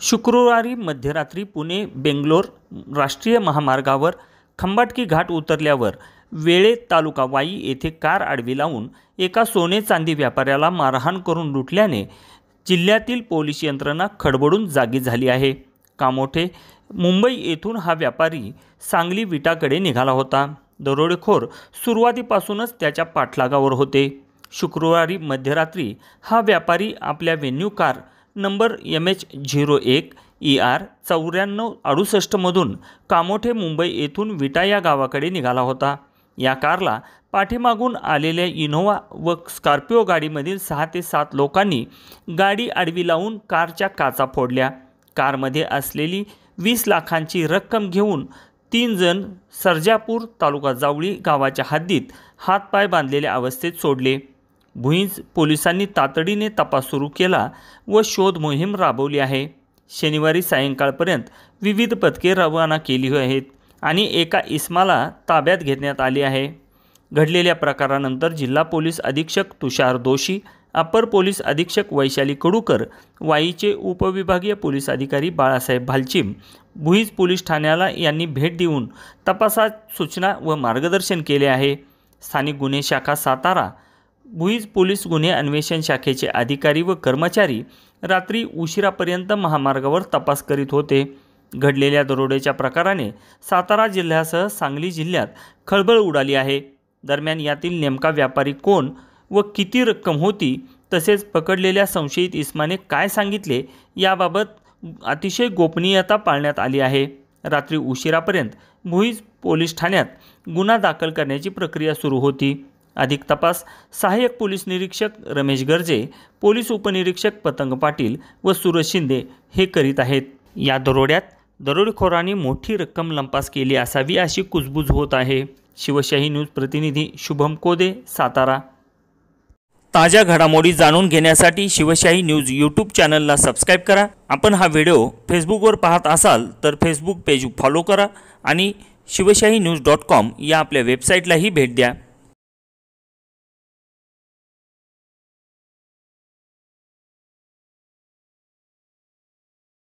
शुक्रवारी मध्यरात्री पुणे बेंगलोर राष्ट्रीय महामार्गावर खंबाटकी घाट उतरल्यावर वेळे तालुका वाई येथे कार आडवी लावून एका सोने चांदी व्यापाऱ्याला मारहाण करून लुटल्याने जिल्ह्यातील पोलीस यंत्रणा खडबडून जागी झाली आहे। कामोठे मुंबई येथून हा व्यापारी सांगली विटाकडे निघाला होता। दरोडेखोर सुरुवातीपासूनच त्याच्या पाठलागावर होते। शुक्रवारी मध्यरात्री हा व्यापारी आपल्या venue car number MH01 ER 9468 मधून कामोठे मुंबई येथून विटा या गावाकडे निघाला होता। या कारला पाठीमागून आलेल्या इनोव्हा व स्कॉर्पिओ गाडीमधील 6 ते 7 लोकांनी गाडी आडवी लावून कारच्या काचा फोडल्या। कारमध्ये असलेली 20 लाखांची रक्कम घेऊन 3 जण सर्जापूर तालुका जावळी गावाच्या हद्दीत हातपाय बांधलेल्या अवस्थेत सोडले। भुईंज पोलिसांनी तातडीने तपास सुरू केला व शोध मोहीम राबवली आहे। शनिवारी सायंकाळपर्यंत विविध पथके रवाना केली आहेत आणि एका इसमाला ताब्यात घेण्यात आले आहे। घडलेल्या प्रकारानंतर जिल्हा पोलीस अधीक्षक तुषार दोशी, अपर पोलीस अधीक्षक वैशाली कडूकर, वाईचे उपविभागीय पोलीस अधिकारी बाळासाहेब भालचिम, भुईंज पोलीस ठाण्याला यांनी भेट देऊन तपासात सूचना व मार्गदर्शन केले आहे। स्थानिक गुन्हे शाखा सातारा, भुईंज पोलीस गुन्हे अन्वेषण शाखेचे अधिकारी व कर्मचारी रात्री उशिरापर्यंत महामार्गावर तपास करीत होते। घडलेल्या दरोड्याच्या प्रकाराने सातारा जिल्ह्यासह सांगली जिल्ह्यात खळबळ उडाली आहे। दरम्यान यातील नेमका व्यापारी कोण व किती रक्कम होती तसेच पकडलेल्या संशयित इसमाने काय सांगितले याबाबत अतिशय गोपनीयता पाळण्यात आली आहे। रात्री उशिरापर्यंत भुईंज पोलीस ठाण्यात गुन्हा दाखल करण्याची प्रक्रिया सुरू होती। अधिक तपास सहाय्यक पोलीस निरीक्षक रमेश गर्जे, पोलीस उपनिरीक्षक पतंग पाटील व सूरज शिंदे हे करीत आहेत। या दरोड्यात दरोडेखोरांनी मोठी रक्कम लंपास केली असावी अशी कुजबूज होत आहे। शिवशाही न्यूज प्रतिनिधी शुभम कोदे, सातारा। ताज्या घडामोडी जाणून घेण्यासाठी शिवशाही न्यूज यूट्यूब चॅनलला सबस्क्राईब करा। आपण हा व्हिडिओ फेसबुकवर पाहत असाल तर फेसबुक पेज फॉलो करा आणि शिवशाही न्यूज.com या आपल्या वेबसाईटलाही भेट द्या।